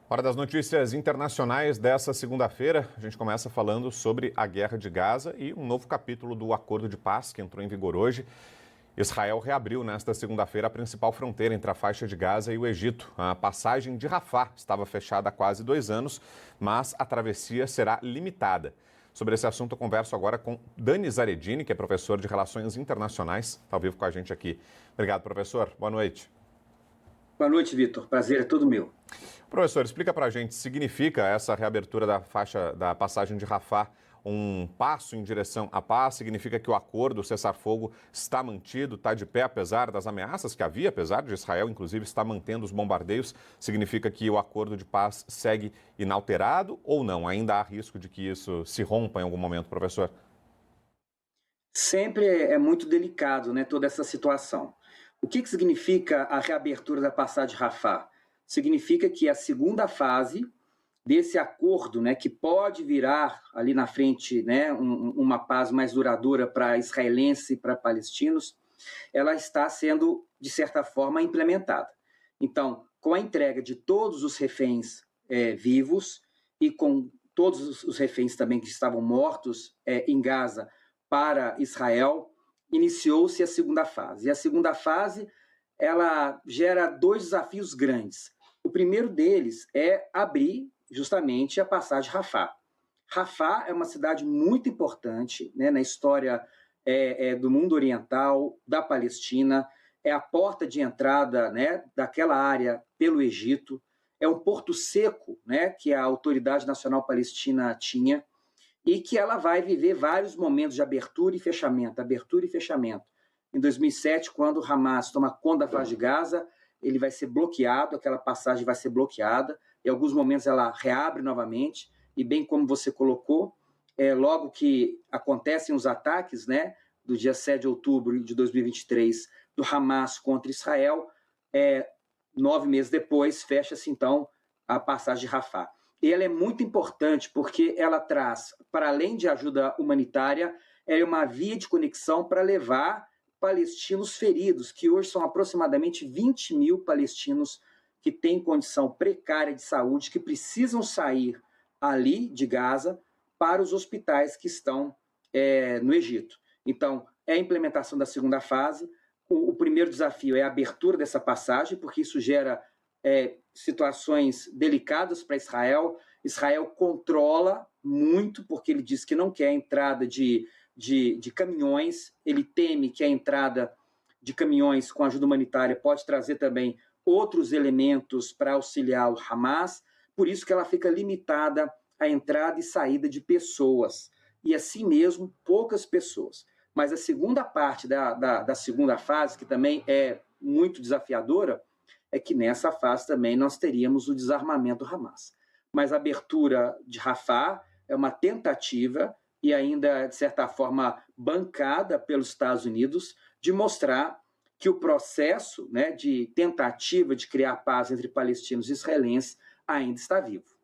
Hora das notícias internacionais dessa segunda-feira. A gente começa falando sobre a guerra de Gaza e um novo capítulo do acordo de paz que entrou em vigor hoje. Israel reabriu nesta segunda-feira a principal fronteira entre a faixa de Gaza e o Egito. A passagem de Rafah estava fechada há quase 2 anos, mas a travessia será limitada. Sobre esse assunto, eu converso agora com Dani Zaredini, que é professor de Relações Internacionais. Está ao vivo com a gente aqui. Obrigado, professor. Boa noite. Boa noite, Vitor. Prazer é todo meu. Professor, explica para a gente, significa essa reabertura da faixa da passagem de Rafah um passo em direção à paz? Significa que o acordo, o cessar-fogo, está mantido, está de pé, apesar das ameaças que havia, apesar de Israel, inclusive, estar mantendo os bombardeios? Significa que o acordo de paz segue inalterado ou não? Ainda há risco de que isso se rompa em algum momento, professor? Sempre é muito delicado, né, toda essa situação. O que significa a reabertura da passagem de Rafah? Significa que a segunda fase desse acordo, né, que pode virar ali na frente, né, uma paz mais duradoura para israelenses e para palestinos, ela está sendo, de certa forma, implementada. Então, com a entrega de todos os reféns vivos e com todos os reféns também que estavam mortos em Gaza para Israel, iniciou-se a segunda fase. E a segunda fase, ela gera dois desafios grandes. O primeiro deles é abrir justamente a passagem de Rafah. Rafah é uma cidade muito importante, né, na história do mundo oriental, da Palestina, é a porta de entrada, né, daquela área pelo Egito, é um porto seco, né, que a Autoridade Nacional Palestina tinha, e que ela vai viver vários momentos de abertura e fechamento, abertura e fechamento. Em 2007, quando o Hamas toma conta da faixa de Gaza, ele vai ser bloqueado, aquela passagem vai ser bloqueada, em alguns momentos ela reabre novamente, e bem como você colocou, logo que acontecem os ataques, né, do dia 7 de outubro de 2023, do Hamas contra Israel, 9 meses depois, fecha-se então a passagem de Rafah. E ela é muito importante porque ela traz, para além de ajuda humanitária, é uma via de conexão para levar palestinos feridos, que hoje são aproximadamente 20 mil palestinos que têm condição precária de saúde, que precisam sair ali de Gaza para os hospitais que estão no Egito. Então, é a implementação da segunda fase. O primeiro desafio é a abertura dessa passagem, porque isso gera situações delicadas para Israel. Israel controla muito, porque ele diz que não quer a entrada de caminhões, ele teme que a entrada de caminhões com ajuda humanitária pode trazer também outros elementos para auxiliar o Hamas, por isso que ela fica limitada à entrada e saída de pessoas, e assim mesmo, poucas pessoas. Mas a segunda parte da segunda fase, que também é muito desafiadora, é que nessa fase também nós teríamos o desarmamento do Hamas. Mas a abertura de Rafah é uma tentativa, e ainda, de certa forma, bancada pelos Estados Unidos, de mostrar que o processo, né, de tentativa de criar paz entre palestinos e israelenses ainda está vivo.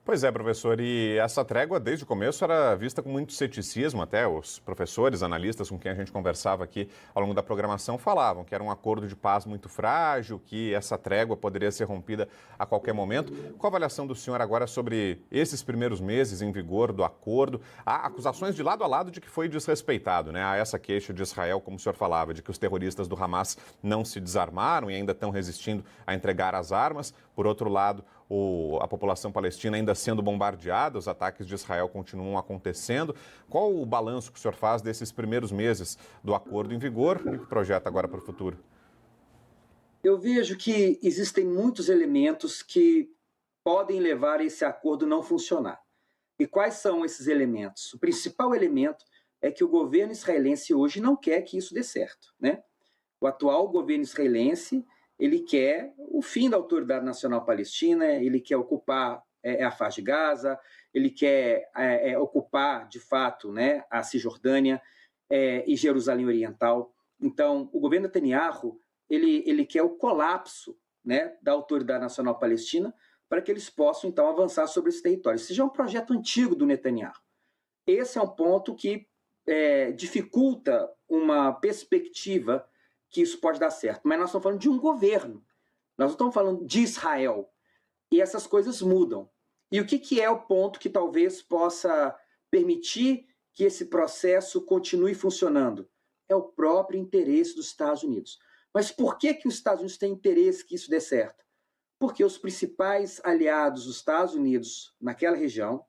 Pois é, professor, e essa trégua desde o começo era vista com muito ceticismo, até os professores, analistas com quem a gente conversava aqui ao longo da programação falavam que era um acordo de paz muito frágil, que essa trégua poderia ser rompida a qualquer momento. Qual a avaliação do senhor agora sobre esses primeiros meses em vigor do acordo? Há acusações de lado a lado de que foi desrespeitado, né? Há essa queixa de Israel, como o senhor falava, de que os terroristas do Hamas não se desarmaram e ainda estão resistindo a entregar as armas. Por outro lado, a população palestina ainda sendo bombardeada, os ataques de Israel continuam acontecendo. Qual o balanço que o senhor faz desses primeiros meses do acordo em vigor e o que projeta agora para o futuro? Eu vejo que existem muitos elementos que podem levar esse acordo a não funcionar. E quais são esses elementos? O principal elemento é que o governo israelense hoje não quer que isso dê certo, né? O atual governo israelense, ele quer o fim da Autoridade Nacional Palestina, ele quer ocupar a faixa de Gaza, ele quer ocupar, de fato, né, a Cisjordânia e Jerusalém Oriental. Então, o governo Netanyahu, ele quer o colapso, né, da Autoridade Nacional Palestina para que eles possam, então, avançar sobre esse território. Esse já é um projeto antigo do Netanyahu. Esse é um ponto que dificulta uma perspectiva que isso pode dar certo. Mas nós estamos falando de um governo, nós não estamos falando de Israel. e essas coisas mudam. E o que é o ponto que talvez possa permitir que esse processo continue funcionando? É o próprio interesse dos Estados Unidos. Mas por que os Estados Unidos têm interesse que isso dê certo? Porque os principais aliados dos Estados Unidos naquela região,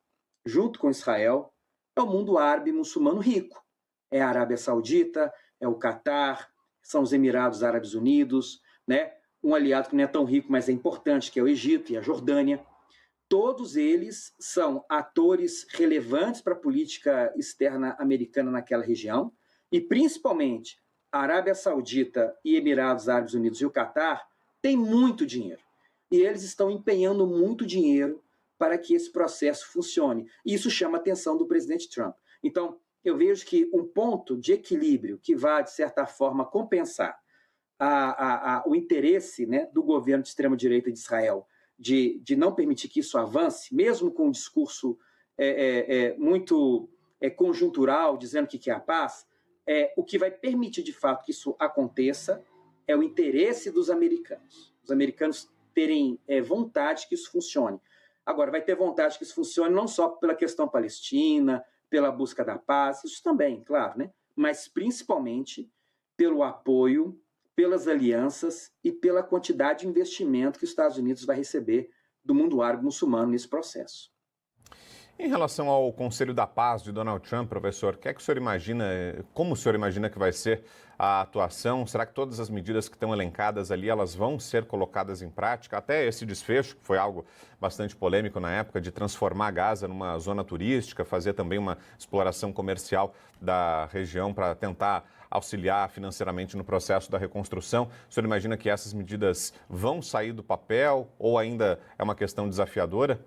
junto com Israel, é o mundo árabe muçulmano rico. É a Arábia Saudita, é o Catar, são os Emirados Árabes Unidos, né? Um aliado que não é tão rico, mas é importante, que é o Egito e a Jordânia. Todos eles são atores relevantes para a política externa americana naquela região, e principalmente a Arábia Saudita e Emirados Árabes Unidos e o Catar têm muito dinheiro. E eles estão empenhando muito dinheiro para que esse processo funcione. E isso chama a atenção do presidente Trump. Então, eu vejo que um ponto de equilíbrio que vai, de certa forma, compensar o interesse, né, do governo de extrema-direita de Israel de não permitir que isso avance, mesmo com um discurso muito conjuntural, dizendo que quer a paz, o que vai permitir, de fato, que isso aconteça é o interesse dos americanos. Os americanos terem vontade que isso funcione. Agora, vai ter vontade que isso funcione não só pela questão palestina, pela busca da paz, isso também, claro, né? Mas principalmente pelo apoio, pelas alianças e pela quantidade de investimento que os Estados Unidos vai receber do mundo árabe muçulmano nesse processo. Em relação ao Conselho da Paz de Donald Trump, professor, o senhor imagina, como o senhor imagina que vai ser a atuação? Será que todas as medidas que estão elencadas ali, elas vão ser colocadas em prática? Até esse desfecho, que foi algo bastante polêmico na época, de transformar Gaza numa zona turística, fazer também uma exploração comercial da região para tentar auxiliar financeiramente no processo da reconstrução. O senhor imagina que essas medidas vão sair do papel ou ainda é uma questão desafiadora?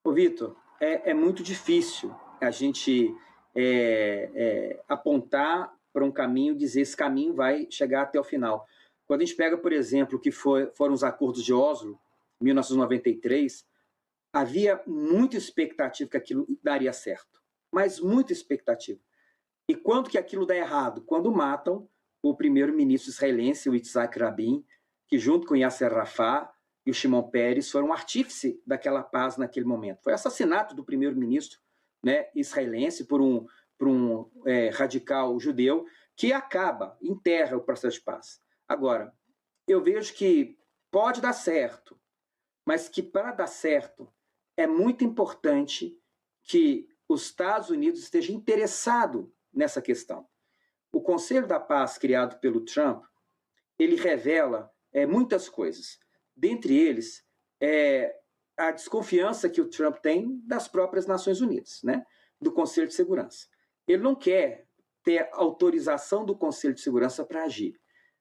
Ô, Vitor, é muito difícil a gente apontar para um caminho e dizer esse caminho vai chegar até o final. Quando a gente pega, por exemplo, o que foram os acordos de Oslo, 1993, havia muita expectativa que aquilo daria certo, mas muita expectativa. E quando que aquilo dá errado? Quando matam o primeiro-ministro israelense, o Yitzhak Rabin, que junto com Yasser Arafat e o Shimon Peres foram artífice daquela paz naquele momento. Foi assassinato do primeiro-ministro, né, israelense por um radical judeu que enterra o processo de paz. Agora, eu vejo que pode dar certo, mas que para dar certo é muito importante que os Estados Unidos estejam interessados nessa questão. O Conselho da Paz criado pelo Trump, ele revela muitas coisas. Dentre eles, a desconfiança que o Trump tem das próprias Nações Unidas, né? Do Conselho de Segurança. Ele não quer ter autorização do Conselho de Segurança para agir.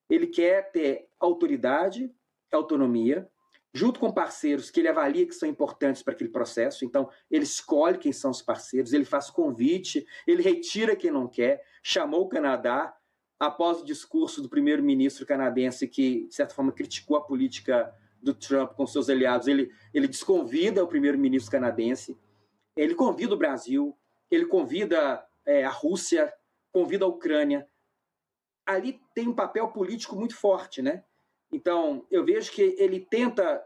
Ele quer ter autoridade, autonomia, junto com parceiros que ele avalia que são importantes para aquele processo. Então, ele escolhe quem são os parceiros, ele faz convite, ele retira quem não quer. Chamou o Canadá, após o discurso do primeiro-ministro canadense, que, de certa forma, criticou a política do Trump com seus aliados, ele desconvida o primeiro-ministro canadense, ele convida o Brasil, ele convida a Rússia, convida a Ucrânia. Ali tem um papel político muito forte, né? Então, eu vejo que ele tenta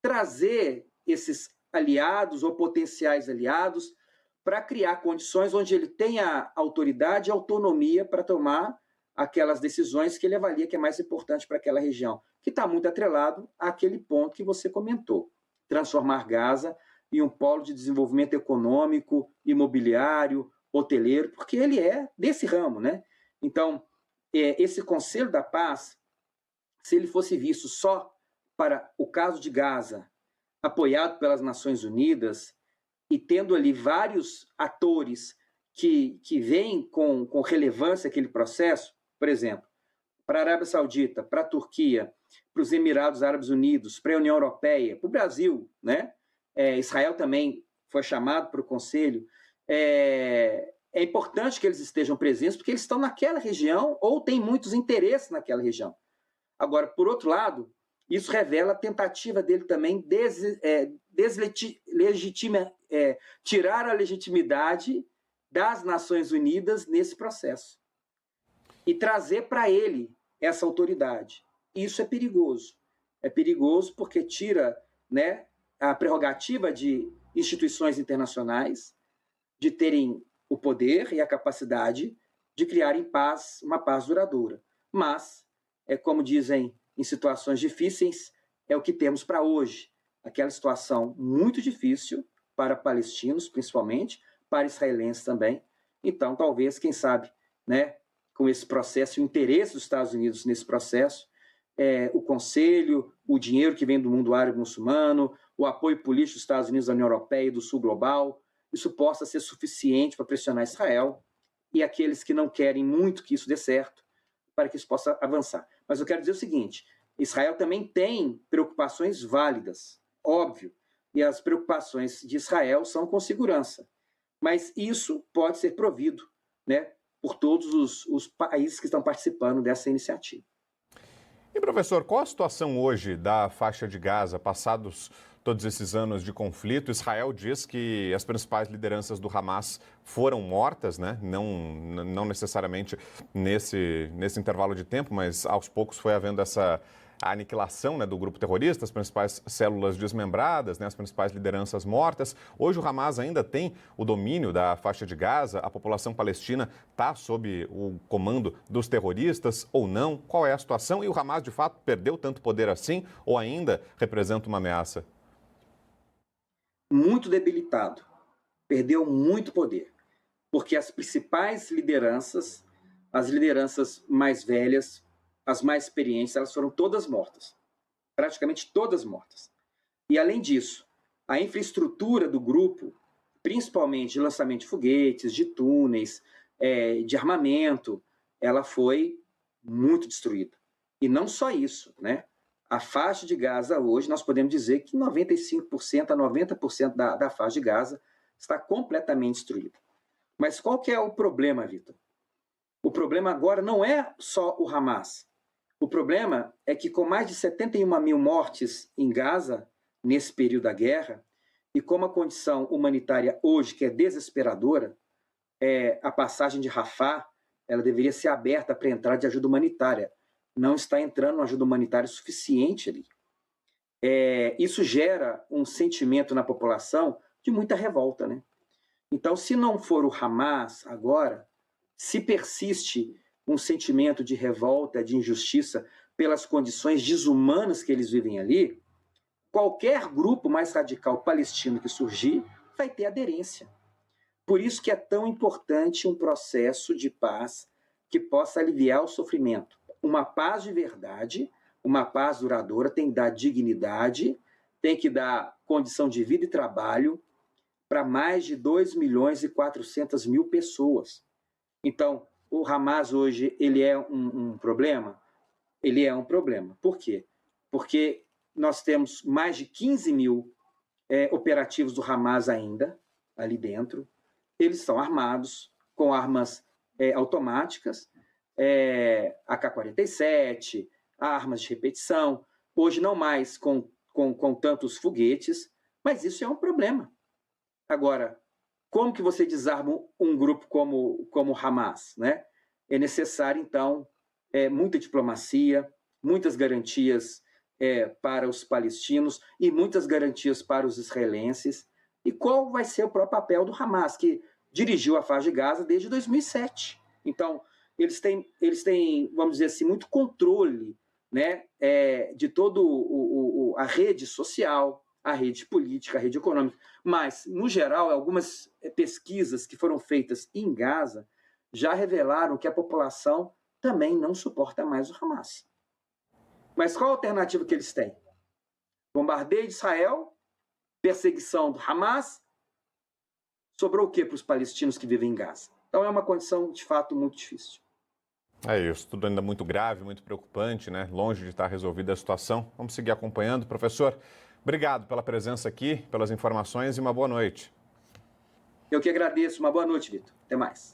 trazer esses aliados ou potenciais aliados para criar condições onde ele tenha autoridade e autonomia para tomar aquelas decisões que ele avalia que é mais importante para aquela região, que está muito atrelado àquele ponto que você comentou, transformar Gaza em um polo de desenvolvimento econômico, imobiliário, hoteleiro, porque ele é desse ramo, né? Então, esse Conselho da Paz, se ele fosse visto só para o caso de Gaza, apoiado pelas Nações Unidas, e tendo ali vários atores que veem com relevância aquele processo, por exemplo, para a Arábia Saudita, para a Turquia, para os Emirados Árabes Unidos, para a União Europeia, para o Brasil, né? Israel também foi chamado para o Conselho. É importante que eles estejam presentes, porque eles estão naquela região ou têm muitos interesses naquela região. Agora, por outro lado, isso revela a tentativa dele também tirar a legitimidade das Nações Unidas nesse processo e trazer para ele essa autoridade. Isso é perigoso. É perigoso porque tira, né, a prerrogativa de instituições internacionais de terem o poder e a capacidade de criarem paz, uma paz duradoura. Mas, como dizem em situações difíceis, é o que temos para hoje. Aquela situação muito difícil para palestinos, principalmente, para israelenses também. Então, talvez, quem sabe, né, com esse processo, o interesse dos Estados Unidos nesse processo, o conselho, o dinheiro que vem do mundo árabe muçulmano, o apoio político dos Estados Unidos, da União Europeia e do Sul Global, isso possa ser suficiente para pressionar Israel e aqueles que não querem muito que isso dê certo, para que isso possa avançar. Mas eu quero dizer o seguinte, Israel também tem preocupações válidas, óbvio, e as preocupações de Israel são com segurança. Mas isso pode ser provido, né, por todos os países que estão participando dessa iniciativa. E, professor, qual a situação hoje da faixa de Gaza, passados todos esses anos de conflito? Israel diz que as principais lideranças do Hamas foram mortas, né? Não necessariamente nesse intervalo de tempo, mas aos poucos foi havendo a aniquilação, né, do grupo terrorista, as principais células desmembradas, né, as principais lideranças mortas. Hoje o Hamas ainda tem o domínio da faixa de Gaza, a população palestina está sob o comando dos terroristas ou não? Qual é a situação? E o Hamas, de fato, perdeu tanto poder assim ou ainda representa uma ameaça? Muito debilitado, perdeu muito poder, porque as principais lideranças, as lideranças mais velhas, as mais experientes, elas foram todas mortas, praticamente todas mortas. E além disso, a infraestrutura do grupo, principalmente de lançamento de foguetes, de túneis, de armamento, ela foi muito destruída. E não só isso, né? A faixa de Gaza hoje, nós podemos dizer que 95% a 90% da faixa de Gaza está completamente destruída. Mas qual que é o problema, Vitor? O problema agora não é só o Hamas. O problema é que com mais de 71 mil mortes em Gaza, nesse período da guerra, e como a condição humanitária hoje, que é desesperadora, a passagem de Rafah, ela deveria ser aberta para entrar de ajuda humanitária. Não está entrando ajuda humanitária suficiente ali. Isso gera um sentimento na população de muita revolta, né? Então, se não for o Hamas agora, se persiste um sentimento de revolta, de injustiça pelas condições desumanas que eles vivem ali, qualquer grupo mais radical palestino que surgir vai ter aderência. Por isso que é tão importante um processo de paz que possa aliviar o sofrimento. Uma paz de verdade, uma paz duradoura tem que dar dignidade, tem que dar condição de vida e trabalho para mais de 2.400.000 pessoas. Então, o Hamas hoje, ele é um problema? Ele é um problema. Por quê? Porque nós temos mais de 15 mil operativos do Hamas ainda ali dentro. Eles estão armados com armas automáticas, AK-47, armas de repetição. Hoje não mais com tantos foguetes, mas isso é um problema. Agora, como que você desarma um grupo como o Hamas, né? É necessário, então, muita diplomacia, muitas garantias para os palestinos e muitas garantias para os israelenses. E qual vai ser o próprio papel do Hamas, que dirigiu a faixa de Gaza desde 2007? Então, eles têm, vamos dizer assim, muito controle, né, de toda a rede social, a rede política, a rede econômica. Mas, no geral, algumas pesquisas que foram feitas em Gaza já revelaram que a população também não suporta mais o Hamas. Mas qual a alternativa que eles têm? Bombardeio de Israel, perseguição do Hamas, sobrou o que para os palestinos que vivem em Gaza? Então é uma condição, de fato, muito difícil. É isso, tudo ainda muito grave, muito preocupante, né? Longe de estar resolvida a situação. Vamos seguir acompanhando. Professor, obrigado pela presença aqui, pelas informações e uma boa noite. Eu que agradeço. Uma boa noite, Vitor. Até mais.